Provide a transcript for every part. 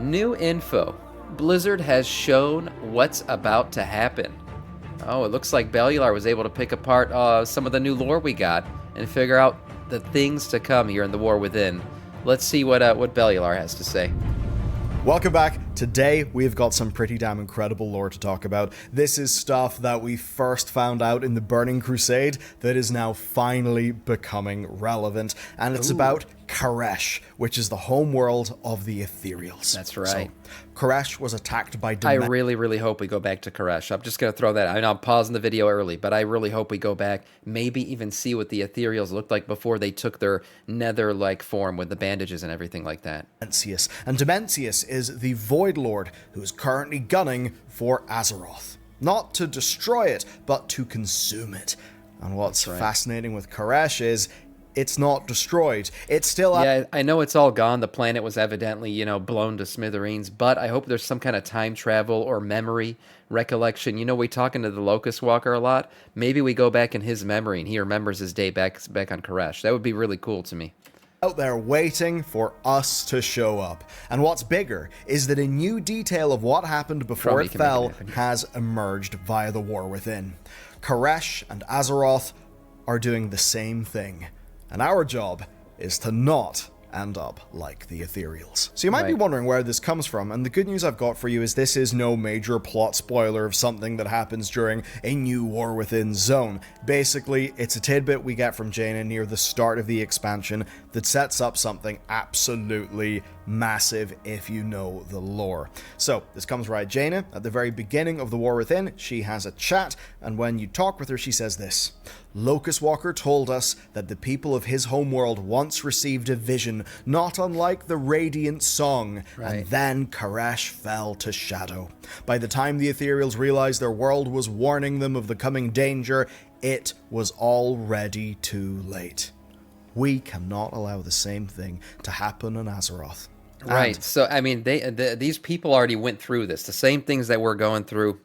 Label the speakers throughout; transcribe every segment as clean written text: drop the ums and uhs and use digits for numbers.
Speaker 1: New info. Blizzard has shown what's about to happen. Oh, it looks like Bellular was able to pick apart some of the new lore we got and figure out the things to come here in the War Within. Let's see what Bellular has to say.
Speaker 2: Welcome back. Today, we've got some pretty damn incredible lore to talk about. This is stuff that we first found out in the Burning Crusade that is now finally becoming relevant. And it's about Koresh, which is the home world of the Ethereals.
Speaker 1: That's right.
Speaker 2: So, Koresh was attacked by
Speaker 1: I
Speaker 2: Demen.
Speaker 1: really hope we go back to Koresh. I'm just going to throw that. I know I'm pausing the video early, but I really hope we go back, maybe even see what the Ethereals looked like before they took their nether-like form with the bandages and everything like that.
Speaker 2: And Demencius is the Void Lord who is currently gunning for Azeroth. Not to destroy it, but to consume it. And what's fascinating with Koresh is it's not destroyed. It's still...
Speaker 1: Yeah, I know it's all gone. The planet was evidently, blown to smithereens, but I hope there's some kind of time travel or memory recollection. We talking to the Locust Walker a lot. Maybe we go back in his memory and he remembers his day back on Koresh. That would be really cool to me.
Speaker 2: Out there waiting for us to show up. And what's bigger is that a new detail of what happened before it fell has emerged via the War Within. Koresh and Azeroth are doing the same thing. And our job is to not end up like the Ethereals. So you might be wondering where this comes from, and the good news I've got for you is this is no major plot spoiler of something that happens during a new War Within zone. Basically, it's a tidbit we get from Jaina near the start of the expansion that sets up something absolutely massive if you know the lore. So, this comes right Jaina. At the very beginning of the War Within, she has a chat, and when you talk with her, she says this: Locust Walker told us that the people of his homeworld once received a vision, not unlike the Radiant Song, and then Koresh fell to shadow. By the time the Ethereals realized their world was warning them of the coming danger, it was already too late. We cannot allow the same thing to happen in Azeroth.
Speaker 1: Right. So, these people already went through this. The same things that we're going through.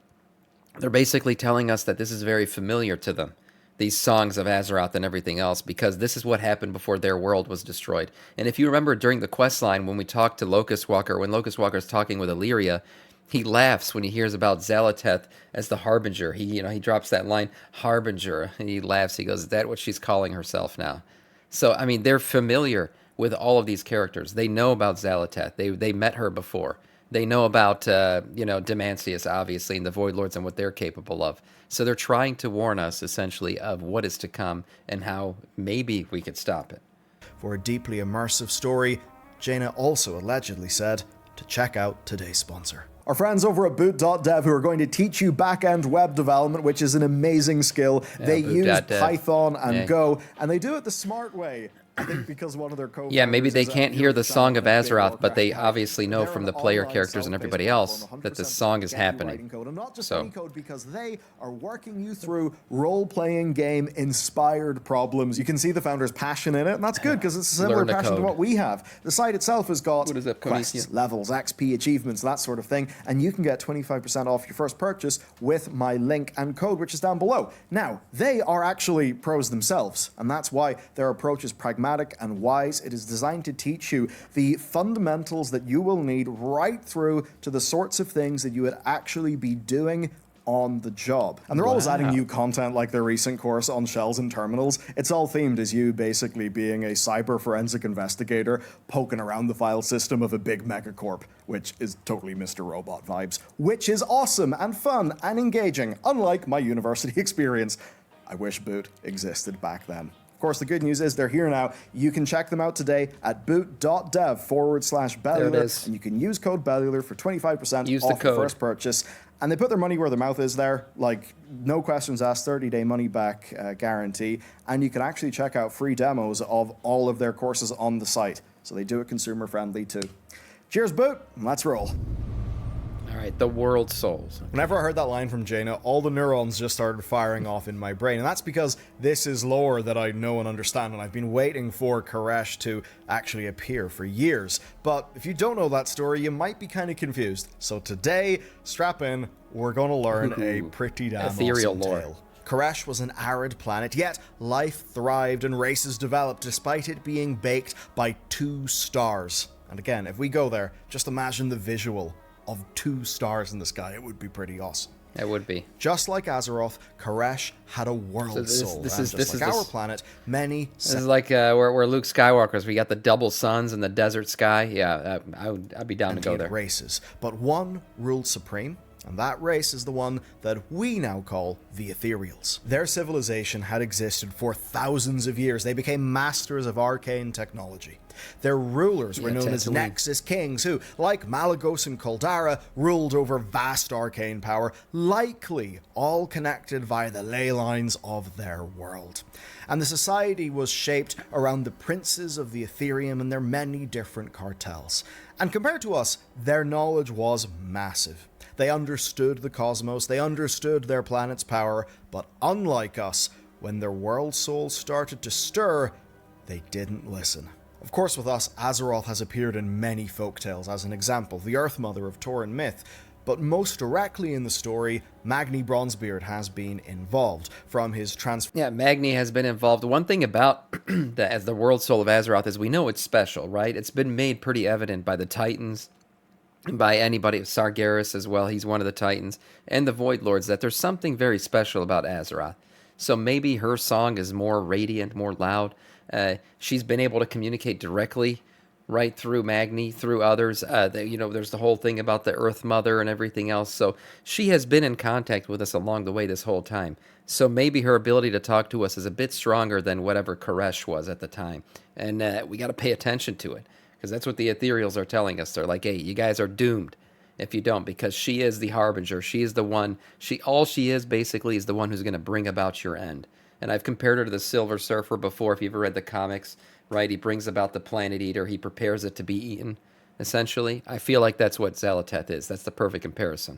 Speaker 1: They're basically telling us that this is very familiar to them. These songs of Azeroth and everything else, because this is what happened before their world was destroyed. And if you remember during the quest line, when we talked to Locust Walker, when Locust Walker is talking with Illyria, he laughs when he hears about Xal'atath as the Harbinger. He drops that line, Harbinger, and he laughs. He goes, is that what she's calling herself now? So, they're familiar with all of these characters. They know about Xal'atath. They met her before. They know about, Demancius, obviously, and the Void Lords and what they're capable of. So they're trying to warn us, essentially, of what is to come and how maybe we could stop it.
Speaker 2: For a deeply immersive story, Jaina also allegedly said to check out today's sponsor. Our friends over at boot.dev, who are going to teach you back-end web development, which is an amazing skill. They use Python and Go, and they do it the smart way. I think because one of their co-founders...
Speaker 1: Yeah, maybe they can't hear the song of Azeroth, but they obviously know from the player characters and everybody else that this song is happening.
Speaker 2: And not just any code, because they are working you through role-playing game-inspired problems. You can see the founder's passion in it, and that's good, because it's a similar passion to what we have. The site itself has got quests, levels, XP, achievements, that sort of thing, and you can get 25% off your first purchase with my link and code, which is down below. Now, they are actually pros themselves, and that's why their approach is pragmatic and wise. It is designed to teach you the fundamentals that you will need right through to the sorts of things that you would actually be doing on the job. And they're always adding new content, like their recent course on shells and terminals. It's all themed as you basically being a cyber forensic investigator poking around the file system of a big megacorp, which is totally Mr. Robot vibes, which is awesome and fun and engaging, unlike my university experience. I wish Boot existed back then. Of course, the good news is they're here now. You can check them out today at boot.dev/Bellular, and you can use code Bellular for 25% off the first purchase. And they put their money where their mouth is there, like no questions asked, 30-day money-back guarantee, and you can actually check out free demos of all of their courses on the site. So they do it consumer-friendly too. Cheers, Boot, let's roll.
Speaker 1: All right, the world souls.
Speaker 2: Whenever I heard that line from Jaina, all the neurons just started firing off in my brain, and that's because this is lore that I know and understand, and I've been waiting for Koresh to actually appear for years. But if you don't know that story, you might be kind of confused. So today, strap in, we're going to learn a pretty damn
Speaker 1: ethereal
Speaker 2: awesome
Speaker 1: lore.
Speaker 2: tale. Koresh was an arid planet, yet life thrived and races developed despite it being baked by two stars. And again, if we go there, just imagine the visual of 2 stars in the sky. It would be pretty awesome.
Speaker 1: It would be.
Speaker 2: Just like Azeroth, Koresh had a world soul.
Speaker 1: This
Speaker 2: and
Speaker 1: is
Speaker 2: just like our planet, many...
Speaker 1: This is like where Luke Skywalker's. We got the double suns in the desert sky. Yeah, I'd be down to go there.
Speaker 2: Races, but one ruled supreme, and that race is the one that we now call the Ethereals. Their civilization had existed for thousands of years. They became masters of arcane technology. Their rulers were known as Nexus Kings, who, like Malygos and Caldara, ruled over vast arcane power, likely all connected via the ley lines of their world. And the society was shaped around the princes of the Ethereum and their many different cartels. And compared to us, their knowledge was massive. They understood the cosmos, they understood their planet's power, but unlike us, when their world souls started to stir, they didn't listen. Of course, with us, Azeroth has appeared in many folktales as an example, the Earth Mother of Tauren myth, but most directly in the story, Magni Bronzebeard has been involved from his
Speaker 1: Yeah, Magni has been involved. One thing about as the world soul of Azeroth is we know it's special, right? It's been made pretty evident by the Titans, by anybody, Sargeras as well, he's one of the Titans, and the Void Lords, that there's something very special about Azeroth. So maybe her song is more radiant, more loud. She's been able to communicate directly right through Magni, through others. There's the whole thing about the Earth Mother and everything else. So she has been in contact with us along the way this whole time. So maybe her ability to talk to us is a bit stronger than whatever Koresh was at the time. And we got to pay attention to it, because that's what the Ethereals are telling us. They're like, hey, you guys are doomed if you don't, because she is the harbinger. She is the one. All she is basically is the one who's going to bring about your end. And I've compared her to the Silver Surfer before. If you've ever read the comics, right? He brings about the Planet Eater. He prepares it to be eaten, essentially. I feel like that's what Xal'atath is. That's the perfect comparison.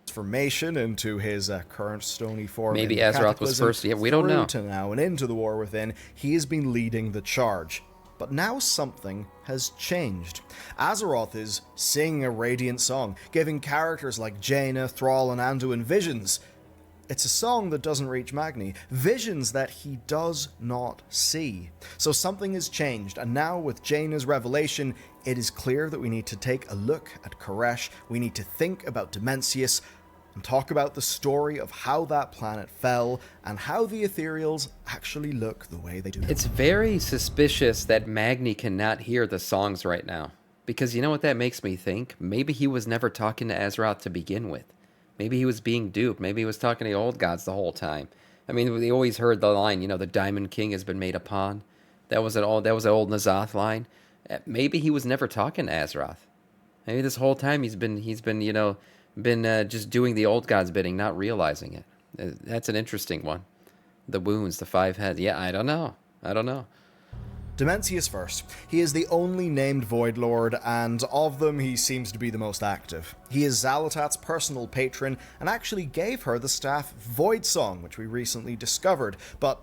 Speaker 2: Transformation into his current stony form.
Speaker 1: Maybe Azeroth was first. Yeah, we don't know.
Speaker 2: To now and into the War Within, he has been leading the charge. But now something has changed. Azeroth is singing a radiant song, giving characters like Jaina, Thrall, and Anduin visions. It's a song that doesn't reach Magni, visions that he does not see. So something has changed, and now with Jaina's revelation, it is clear that we need to take a look at Koresh, we need to think about Dimensius, and talk about the story of how that planet fell, and how the Ethereals actually look the way they do.
Speaker 1: It's very suspicious that Magni cannot hear the songs right now, because you know what that makes me think? Maybe he was never talking to Azeroth to begin with. Maybe he was being duped. Maybe he was talking to the old gods the whole time. I mean, we always heard the line, the Diamond King has been made a pawn. That was an old N'Zoth line. Maybe he was never talking to Azeroth. Maybe this whole time he's been just doing the old gods' bidding, not realizing it. That's an interesting one. The wounds, the 5 heads. Yeah, I don't know.
Speaker 2: Dimensius first. He is the only named Void Lord, and of them he seems to be the most active. He is Xal'atath's personal patron, and actually gave her the staff Void Song, which we recently discovered, but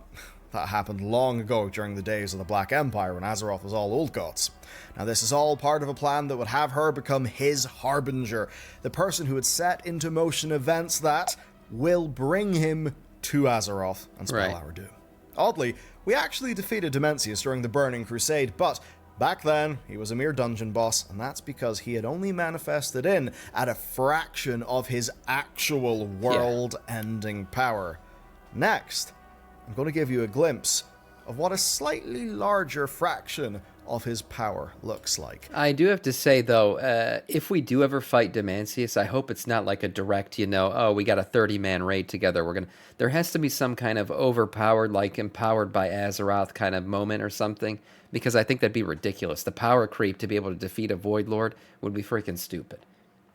Speaker 2: that happened long ago during the days of the Black Empire when Azeroth was all old gods. Now this is all part of a plan that would have her become his harbinger, the person who would set into motion events that will bring him to Azeroth and spell our doom. Oddly, we actually defeated Dimensius during the Burning Crusade, but back then he was a mere dungeon boss, and that's because he had only manifested in at a fraction of his actual world-ending power. Next, I'm going to give you a glimpse of what a slightly larger fraction of his power looks like.
Speaker 1: I do have to say, though, if we do ever fight Dimensius, I hope it's not like a direct, we got a 30-man raid together. There has to be some kind of overpowered, like empowered by Azeroth kind of moment or something, because I think that'd be ridiculous. The power creep to be able to defeat a Void Lord would be freaking stupid.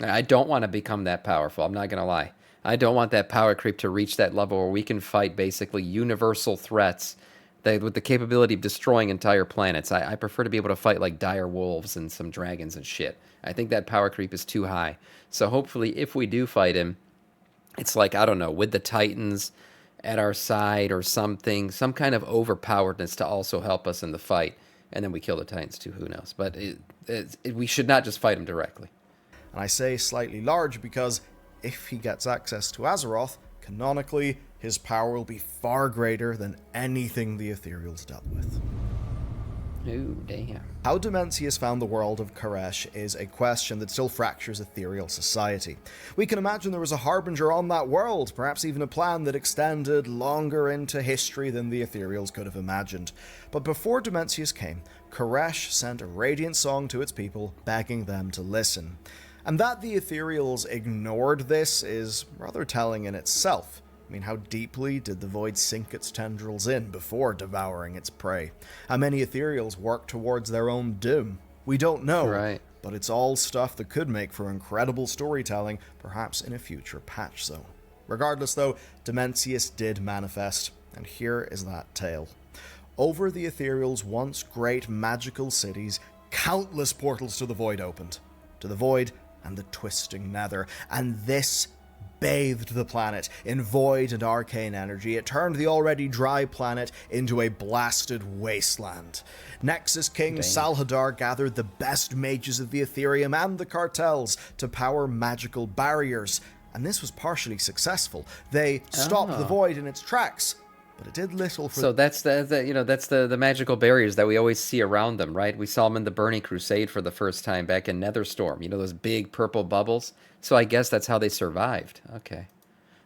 Speaker 1: I don't want to become that powerful, I'm not going to lie. I don't want that power creep to reach that level where we can fight basically universal threats with the capability of destroying entire planets. I prefer to be able to fight like dire wolves and some dragons and shit. I think that power creep is too high. So hopefully if we do fight him, it's like, I don't know, with the Titans at our side or something, some kind of overpoweredness to also help us in the fight. And then we kill the Titans too, who knows. But we should not just fight him directly.
Speaker 2: And I say slightly large because if he gets access to Azeroth, canonically, his power will be far greater than anything the Ethereals dealt with.
Speaker 1: Ooh, damn.
Speaker 2: How Demencius found the world of Koresh is a question that still fractures ethereal society. We can imagine there was a harbinger on that world, perhaps even a plan that extended longer into history than the ethereals could have imagined. But before Demencius came, Koresh sent a radiant song to its people, begging them to listen. And that the ethereals ignored this is rather telling in itself. I mean, how deeply did the Void sink its tendrils in before devouring its prey? How many ethereals work towards their own doom? We don't know,
Speaker 1: Right.
Speaker 2: but it's all stuff that could make for incredible storytelling, perhaps in a future patch zone. Regardless though, Demencius did manifest, and here is that tale. Over the ethereals' once great magical cities, countless portals to the Void opened. To the Void and the twisting nether, and this bathed the planet in void and arcane energy. It turned the already dry planet into a blasted wasteland. Nexus King Salhadar gathered the best mages of the Ethereum and the cartels to power magical barriers, and this was partially successful. They stopped the Void in its tracks, but it did little for...
Speaker 1: So that's the magical barriers that we always see around them, right? We saw them in the Burning Crusade for the first time back in Netherstorm. You know, those big purple bubbles? So I guess that's how they survived. Okay.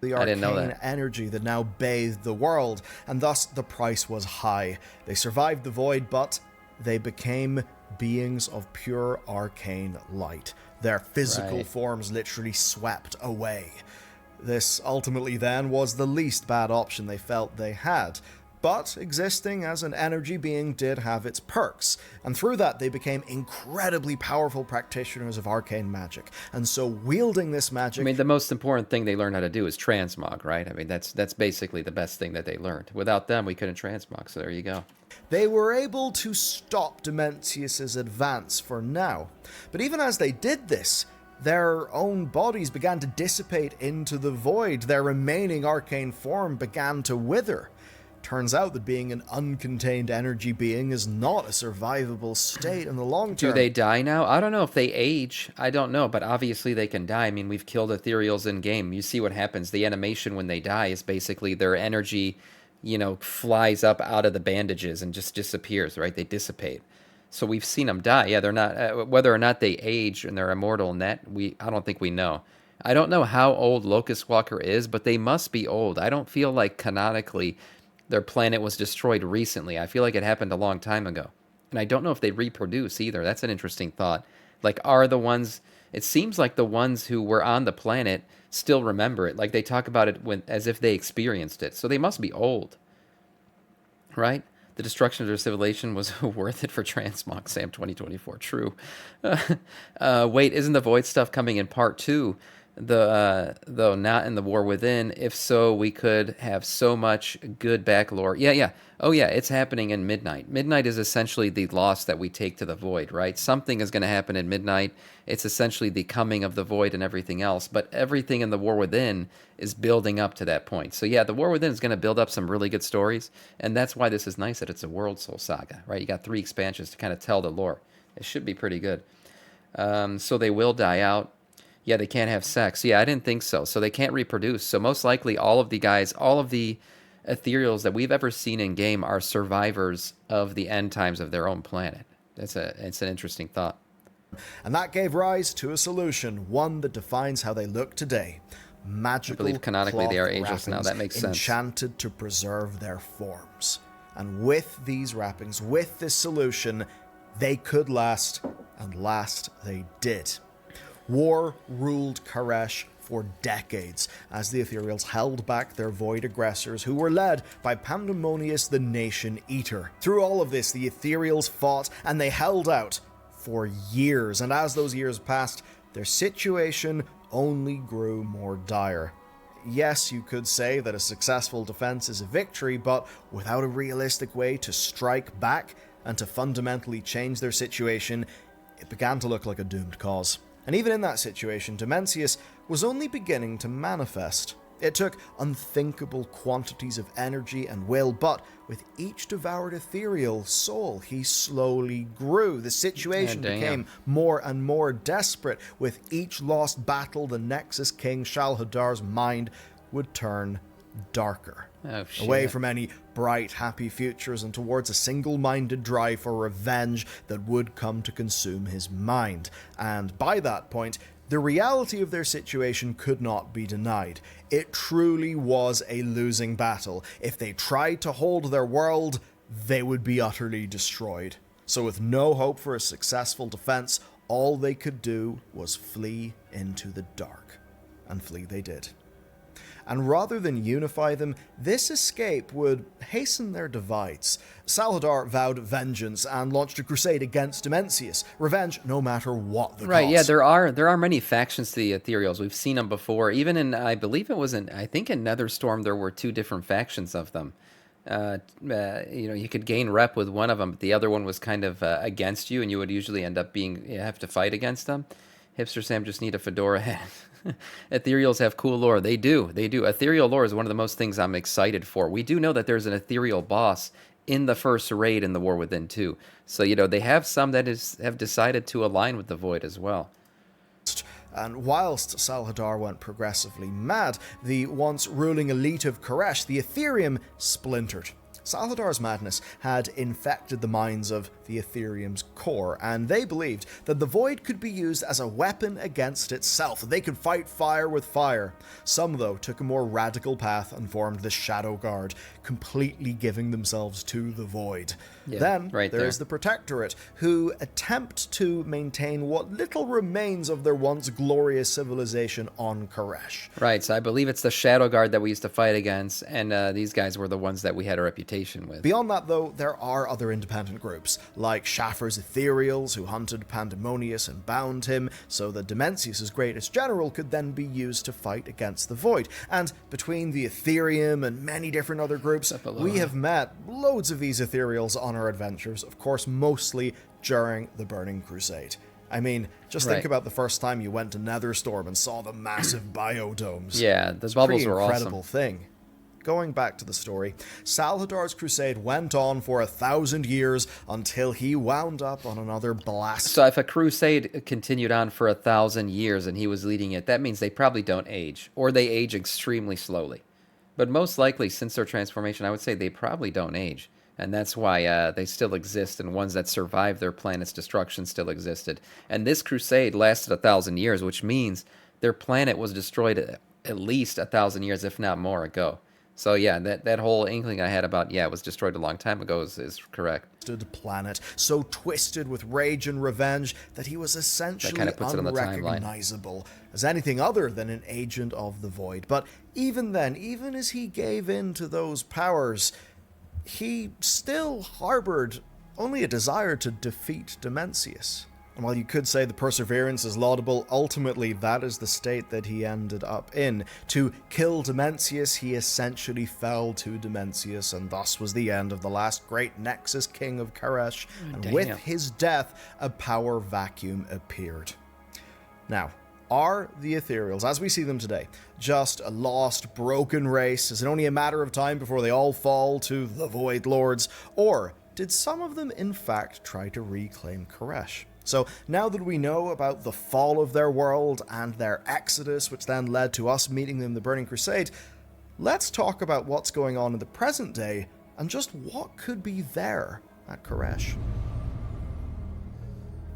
Speaker 2: The
Speaker 1: I didn't know
Speaker 2: arcane
Speaker 1: that.
Speaker 2: energy that now bathed the world, and thus the price was high. They survived the Void, but they became beings of pure arcane light. Their physical forms literally swept away. This ultimately then was the least bad option they felt they had, but existing as an energy being did have its perks, and through that they became incredibly powerful practitioners of arcane magic, and so wielding this magic...
Speaker 1: I mean, the most important thing they learned how to do is transmog, right? I mean, that's basically the best thing that they learned. Without them, we couldn't transmog, so there you go.
Speaker 2: They were able to stop Demencius' advance for now, but even as they did this, their own bodies began to dissipate into the Void. Their remaining arcane form began to wither. Turns out that being an uncontained energy being is not a survivable state in the long term.
Speaker 1: Do they die now? I don't know if they age. I don't know, but obviously they can die. I mean, we've killed ethereals in game. You see what happens. The animation when they die is basically their energy, flies up out of the bandages and just disappears, right? They dissipate. So we've seen them die. Yeah, they're not... whether or not they age and they're immortal, I don't think we know. I don't know how old Locust Walker is, but they must be old. I don't feel like canonically their planet was destroyed recently. I feel like it happened a long time ago. And I don't know if they reproduce either. That's an interesting thought. Like, are the ones... It seems like the ones who were on the planet still remember it. Like, they talk about it as if they experienced it. So they must be old. Right? The destruction of their civilization was worth it for transmog, Sam 2024. True. Wait, isn't the Void stuff coming in part 2? Though not in the War Within. If so, we could have so much good back lore. Yeah. Oh yeah, it's happening in Midnight. Midnight is essentially the loss that we take to the Void, right? Something is going to happen in Midnight. It's essentially the coming of the Void and everything else, but everything in the War Within is building up to that point. So yeah, the War Within is going to build up some really good stories, and that's why this is nice that it's a World Soul Saga, right? You got 3 expansions to kind of tell the lore. It should be pretty good. So they will die out. Yeah, they can't have sex. Yeah, I didn't think so. So they can't reproduce. So most likely all of the ethereals that we've ever seen in game are survivors of the end times of their own planet. It's an interesting thought.
Speaker 2: And that gave rise to a solution, one that defines how they look today. Magical,
Speaker 1: I believe canonically they are ageless now.
Speaker 2: wrappings
Speaker 1: That makes sense.
Speaker 2: enchanted to preserve their forms. And with these wrappings, with this solution, they could last, and last they did. War ruled Koresh for decades as the ethereals held back their Void aggressors, who were led by Pandemonius the Nation Eater. Through all of this, the ethereals fought and they held out for years, and as those years passed, their situation only grew more dire. Yes, you could say that a successful defense is a victory, but without a realistic way to strike back and to fundamentally change their situation, it began to look like a doomed cause. And even in that situation, Demencius was only beginning to manifest. It took unthinkable quantities of energy and will, but with each devoured ethereal soul, he slowly grew. The situation became more and more desperate. With each lost battle, the Nexus King Shalhadar's mind would turn darker.
Speaker 1: Oh, shit.
Speaker 2: Away from any bright, happy futures and towards a single-minded drive for revenge that would come to consume his mind. And by that point, the reality of their situation could not be denied. It truly was a losing battle. If they tried to hold their world, they would be utterly destroyed. So with no hope for a successful defense, all they could do was flee into the dark. And flee they did. And rather than unify them, this escape would hasten their divides. Salhadar vowed vengeance and launched a crusade against Demencius. Revenge no matter what the
Speaker 1: Right,
Speaker 2: cost.
Speaker 1: yeah, there are many factions to the Ethereals. We've seen them before. Even in, I believe it was I think in Netherstorm there were 2 different factions of them. You could gain rep with one of them, but the other one was kind of against you, and you would usually end up have to fight against them. Hipster Sam just need a fedora hat. Ethereals have cool lore. They do. Ethereal lore is one of the most things I'm excited for. We do know that there's an ethereal boss in the first raid in the War Within 2. So, they have some that have decided to align with the Void as well.
Speaker 2: And whilst Salhadar went progressively mad, the once ruling elite of Koresh, the Ethereum, splintered. Salhadar's madness had infected the minds of the Ethereum's core, and they believed that the Void could be used as a weapon against itself. They could fight fire with fire. Some, though, took a more radical path and formed the Shadow Guard, completely giving themselves to the Void.
Speaker 1: Yeah,
Speaker 2: then
Speaker 1: right
Speaker 2: there's the Protectorate, who attempt to maintain what little remains of their once glorious civilization on Koresh.
Speaker 1: Right, so I believe it's the Shadow Guard that we used to fight against, and these guys were the ones that we had a reputation with.
Speaker 2: Beyond that, though, there are other independent groups, like Schaffer's Ethereals, who hunted Pandemonius and bound him, so that Demencius' greatest general could then be used to fight against the Void. And between the Ethereum and many different other groups, we have met loads of these Ethereals on our adventures, of course, mostly during the Burning Crusade. I mean, just think about the first time you went to Netherstorm and saw the massive biodomes.
Speaker 1: Yeah, the bubbles were awesome.
Speaker 2: Incredible thing. Going back to the story, Salhadar's crusade went on for 1,000 years until he wound up on another blast.
Speaker 1: So if a crusade continued on for 1,000 years and he was leading it, that means they probably don't age, or they age extremely slowly. But most likely, since their transformation, I would say they probably don't age. And that's why they still exist, and ones that survived their planet's destruction still existed. And this crusade lasted 1,000 years, which means their planet was destroyed at least 1,000 years, if not more, ago. So yeah, that whole inkling I had about, it was destroyed a long time ago is correct.
Speaker 2: Planet, so twisted with rage and revenge that he was essentially unrecognizable as anything other than an agent of the Void. But even then, even as he gave in to those powers, he still harbored only a desire to defeat Demencius. And while you could say the perseverance is laudable, ultimately that is the state that he ended up in. To kill Demencius, he essentially fell to Demencius, and thus was the end of the last great Nexus King of Koresh. And with his death, a power vacuum appeared. Now, are the Ethereals, as we see them today, just a lost, broken race? Is it only a matter of time before they all fall to the Void Lords? Or did some of them, in fact, try to reclaim Koresh? So, now that we know about the fall of their world and their exodus, which then led to us meeting them in the Burning Crusade, let's talk about what's going on in the present day and just what could be there at Koresh.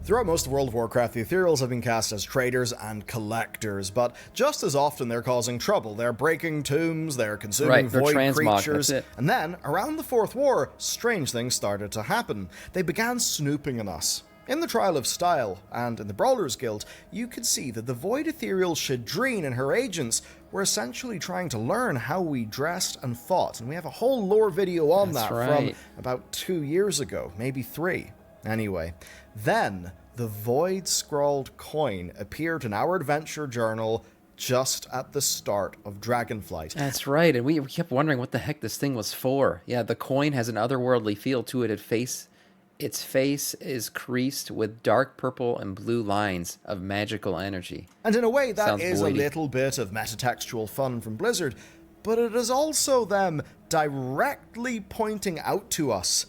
Speaker 2: Throughout most of World of Warcraft, the Ethereals have been cast as traders and collectors, but just as often they're causing trouble. They're breaking tombs, they're consuming void creatures, and then, around the Fourth War, strange things started to happen. They began snooping on us. In the Trial of Style, and in the Brawlers Guild, you could see that the Void Ethereal Shadreen and her agents were essentially trying to learn how we dressed and fought, and we have a whole lore video on from about 2 years ago, maybe 3. Anyway, then the Void Scrawled Coin appeared in our adventure journal just at the start of Dragonflight.
Speaker 1: That's right, and we kept wondering what the heck this thing was for. Yeah, the coin has an otherworldly feel to it. Its face is creased with dark purple and blue lines of magical energy.
Speaker 2: And in a way, that is a little bit of metatextual fun from Blizzard, but it is also them directly pointing out to us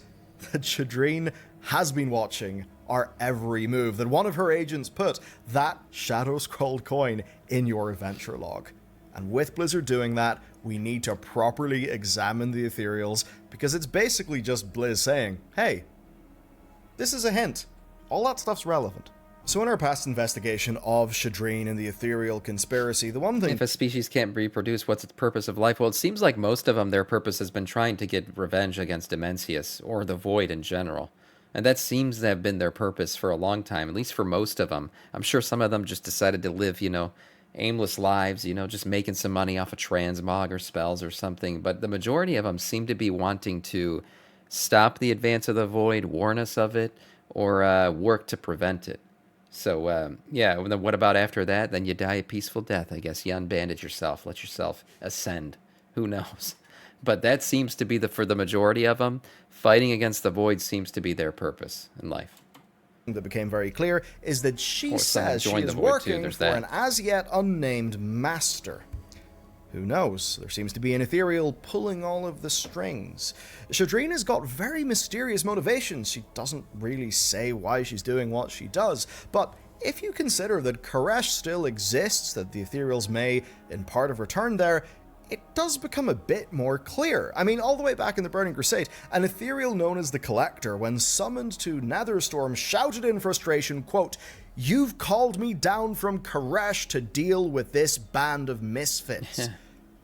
Speaker 2: that Shadreen has been watching our every move, that one of her agents put that shadow-scrolled coin in your adventure log. And with Blizzard doing that, we need to properly examine the ethereals, because it's basically just Blizz saying, hey, this is a hint. All that stuff's relevant. So in our past investigation of Shadreen and the ethereal conspiracy, the one thing...
Speaker 1: If a species can't reproduce, what's its purpose of life? Well, it seems like most of them, their purpose has been trying to get revenge against Demencius, or the Void in general. And that seems to have been their purpose for a long time, at least for most of them. I'm sure some of them just decided to live, aimless lives, just making some money off of transmog or spells or something. But the majority of them seem to be wanting to stop the advance of the Void, warn us of it, or work to prevent it. So, yeah, what about after that? Then you die a peaceful death, I guess. You unbandage yourself, let yourself ascend. Who knows? But that seems to be for the majority of them, fighting against the Void seems to be their purpose in life.
Speaker 2: That became very clear is that she says she is working for an as yet unnamed master. Who knows? There seems to be an ethereal pulling all of the strings. Shadreen has got very mysterious motivations. She doesn't really say why she's doing what she does, but if you consider that Koresh still exists, that the ethereals may, in part, have returned there, it does become a bit more clear. I mean, all the way back in the Burning Crusade, an ethereal known as the Collector, when summoned to Netherstorm, shouted in frustration, quote, "You've called me down from Koresh to deal with this band of misfits."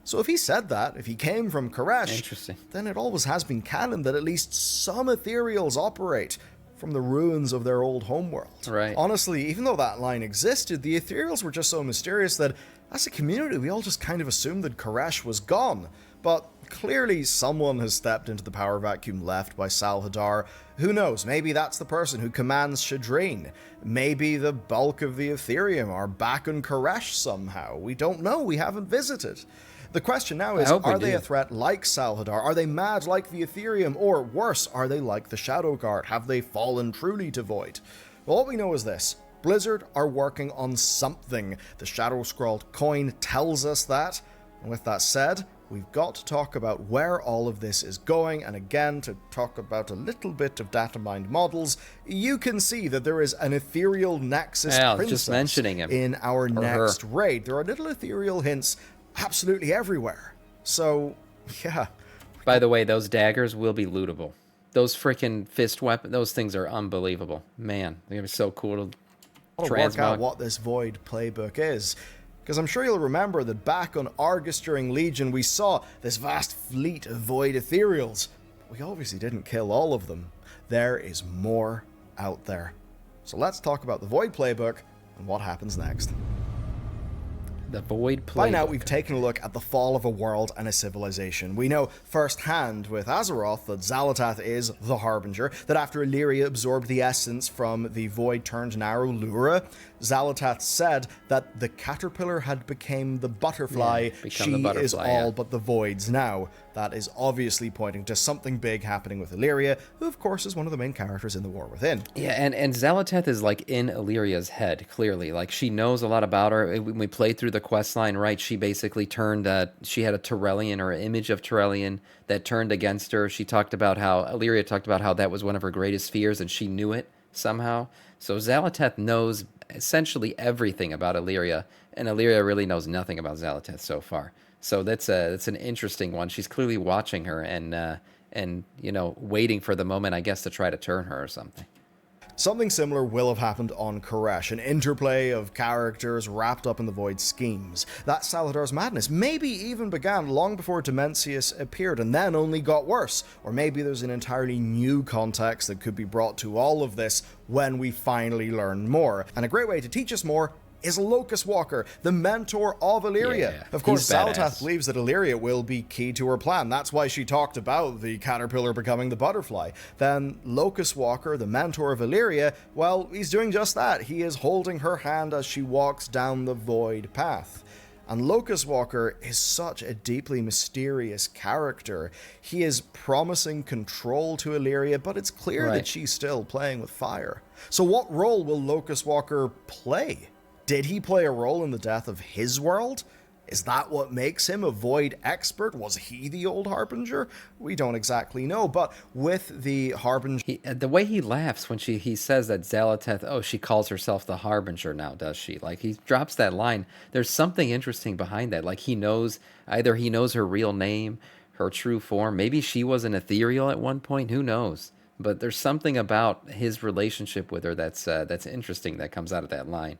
Speaker 2: So if he said that, if he came from Koresh, then it always has been canon that at least some ethereals operate from the ruins of their old homeworld.
Speaker 1: Right.
Speaker 2: Honestly, even though that line existed, the ethereals were just so mysterious that as a community, we all just kind of assumed that Koresh was gone. But clearly someone has stepped into the power vacuum left by Salhadar. Who knows, maybe that's the person who commands Shadreen. Maybe the bulk of the Ethereum are back on Koresh somehow. We don't know, we haven't visited. The question now is, are they a threat like Salhadar? Are they mad like the Ethereum? Or worse, are they like the Shadow Guard? Have they fallen truly to Void? Well, all we know is this. Blizzard are working on something. The shadow-scrawled coin tells us that. And with that said, we've got to talk about where all of this is going, and again, to talk about a little bit of data mined models, you can see that there is an ethereal nexus princess
Speaker 1: just mentioning him,
Speaker 2: in our next raid. There are little ethereal hints absolutely everywhere. So, yeah.
Speaker 1: By the way, those daggers will be lootable. Those freaking fist weapons, those things are unbelievable. Man, they're going to be so cool to
Speaker 2: work out what this Void Playbook is. Because I'm sure you'll remember that back on Argus during Legion, we saw this vast fleet of Void Ethereals. We obviously didn't kill all of them. There is more out there. So let's talk about the Void Playbook and what happens next.
Speaker 1: The Void Playbook.
Speaker 2: By now, we've taken a look at the fall of a world and a civilization. We know firsthand with Azeroth that Xal'atath is the Harbinger, that after Illyria absorbed the essence from the Void-turned-Narrow Lura, Xal'atath said that the caterpillar had become the butterfly. She is all but the Voids now. That is obviously pointing to something big happening with Illyria, who of course is one of the main characters in the War Within.
Speaker 1: Yeah, and Xal'atath is like in Illyria's head, clearly. Like she knows a lot about her. When we played through the questline, right, she basically turned, she had a Turellian or an image of Turellian that turned against her. She talked about how, Illyria talked about how that was one of her greatest fears and she knew it somehow. So Xal'atath knows essentially everything about Illyria, and Illyria really knows nothing about Xal'atath so far. So that's an interesting one. She's clearly watching her and waiting for the moment, I guess, to try to turn her or something.
Speaker 2: Something similar will have happened on Koresh, an interplay of characters wrapped up in the Void schemes. That Salhadar's madness maybe even began long before Demencius appeared and then only got worse. Or maybe there's an entirely new context that could be brought to all of this when we finally learn more. And a great way to teach us more is Locust Walker, the mentor of Illyria.
Speaker 1: Yeah,
Speaker 2: of course, Xal'atath believes that Illyria will be key to her plan. That's why she talked about the caterpillar becoming the butterfly. Then Locust Walker, the mentor of Illyria, well, he's doing just that. He is holding her hand as she walks down the Void path. And Locust Walker is such a deeply mysterious character. He is promising control to Illyria, but it's clear that she's still playing with fire. So what role will Locust Walker play? Did he play a role in the death of his world? Is that what makes him a Void expert? Was he the old Harbinger? We don't exactly know, but with the Harbinger...
Speaker 1: The way he laughs when he says that Xal'atath, oh, she calls herself the Harbinger now, does she? Like, he drops that line. There's something interesting behind that. Like, either he knows her real name, her true form. Maybe she was an ethereal at one point. Who knows? But there's something about his relationship with her that's interesting that comes out of that line.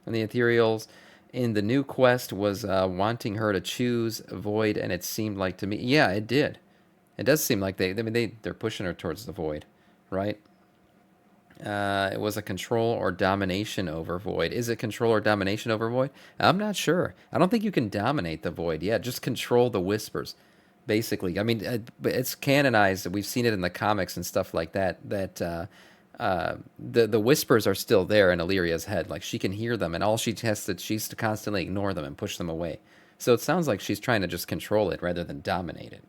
Speaker 1: And the ethereals in the new quest was wanting her to choose Void, and it seemed like to me, yeah, it did. It does seem like they're pushing her towards the Void, right? It was a control or domination over Void. Is it control or domination over Void? I'm not sure. I don't think you can dominate the Void. Yeah, just control the whispers, basically. I mean, it's canonized. We've seen it in the comics and stuff like that, the whispers are still there in Illyria's head. Like, she can hear them, and all she's to constantly ignore them and push them away. So it sounds like she's trying to just control it rather than dominate it.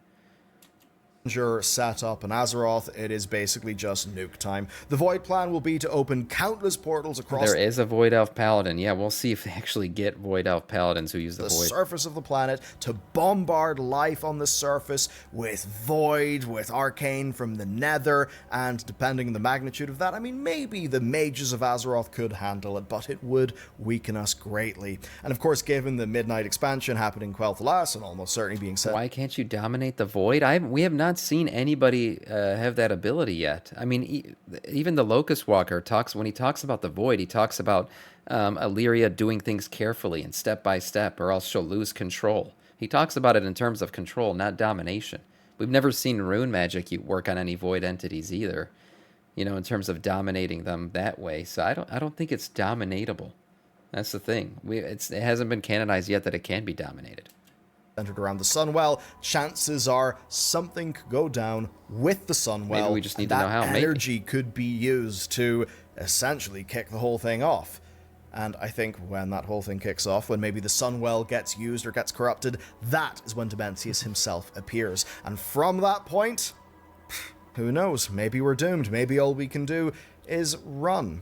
Speaker 2: Set up in Azeroth, it is basically just nuke time. The Void plan will be to open countless portals across...
Speaker 1: There is a Void Elf Paladin. Yeah, we'll see if they actually get Void Elf Paladins who use the Void.
Speaker 2: Surface of the planet to bombard life on the surface with Void, with Arcane from the Nether, and depending on the magnitude of that, I mean, maybe the mages of Azeroth could handle it, but it would weaken us greatly. And of course, given the Midnight expansion happening Quel'Thalas and almost certainly being set...
Speaker 1: Why can't you dominate the Void? We have not seen anybody have that ability yet. I mean, even the Locust Walker when he talks about the Void, he talks about Illyria doing things carefully and step by step, or else she'll lose control. He talks about it in terms of control, not domination. We've never seen rune magic work on any Void entities either, you know, in terms of dominating them that way. So I don't think it's dominatable. That's the thing. It hasn't been canonized yet that it can be dominated.
Speaker 2: Centered around the Sunwell, chances are something could go down with the Sunwell.
Speaker 1: Maybe we just need to know how.
Speaker 2: Energy could be used to essentially kick the whole thing off. And I think when that whole thing kicks off, when maybe the Sunwell gets used or gets corrupted, that is when Demencius himself appears. And from that point, who knows? Maybe we're doomed. Maybe all we can do is run.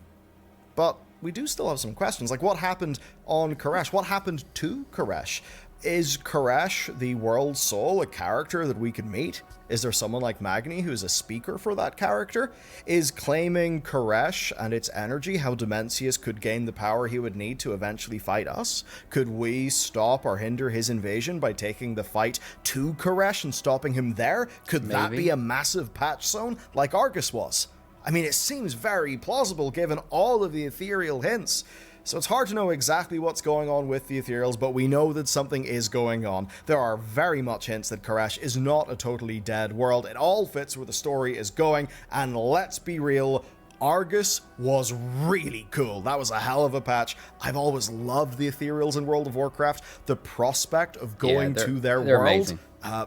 Speaker 2: But we do still have some questions, like what happened on Koresh? What happened to Koresh? Is Koresh, the World Soul, a character that we could meet? Is there someone like Magni who's a speaker for that character? Is claiming Koresh and its energy how Demencius could gain the power he would need to eventually fight us? Could we stop or hinder his invasion by taking the fight to Koresh and stopping him there? Could that be a massive patch zone like Argus was? I mean, it seems very plausible given all of the ethereal hints. So it's hard to know exactly what's going on with the Ethereals, but we know that something is going on. There are very much hints that Koresh is not a totally dead world. It all fits where the story is going, and let's be real, Argus was really cool. That was a hell of a patch. I've always loved the Ethereals in World of Warcraft. The prospect of going to their world,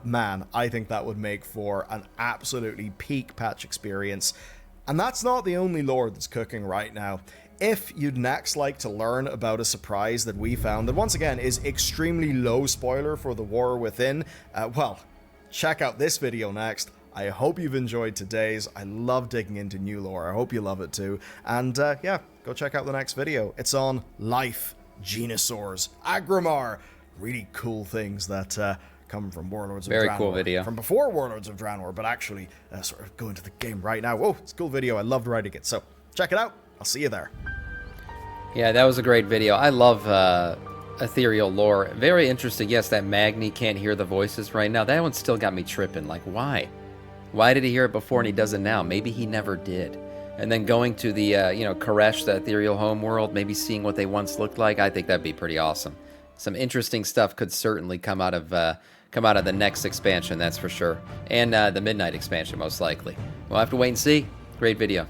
Speaker 2: man, I think that would make for an absolutely peak patch experience. And that's not the only lore that's cooking right now. If you'd next like to learn about a surprise that we found that once again is extremely low spoiler for the War Within, well, check out this video next. I hope you've enjoyed today's. I love digging into new lore. I hope you love it too. And yeah, go check out the next video. It's on Life, Genosaurs, Agrimar. Really cool things that come from Warlords of Draenor.
Speaker 1: Very cool video.
Speaker 2: From before Warlords of Draenor, but actually sort of go into the game right now. Whoa, it's a cool video. I loved writing it. So check it out. I'll see you there.
Speaker 1: Yeah, that was a great video. I love ethereal lore. Very interesting. Yes, that Magni can't hear the voices right now. That one still got me tripping. Like, why? Why did he hear it before and he does it now? Maybe he never did. And then going to the, Koresh, the ethereal homeworld, maybe seeing what they once looked like, I think that'd be pretty awesome. Some interesting stuff could certainly come out of the next expansion, that's for sure. And the Midnight expansion, most likely. We'll have to wait and see. Great video.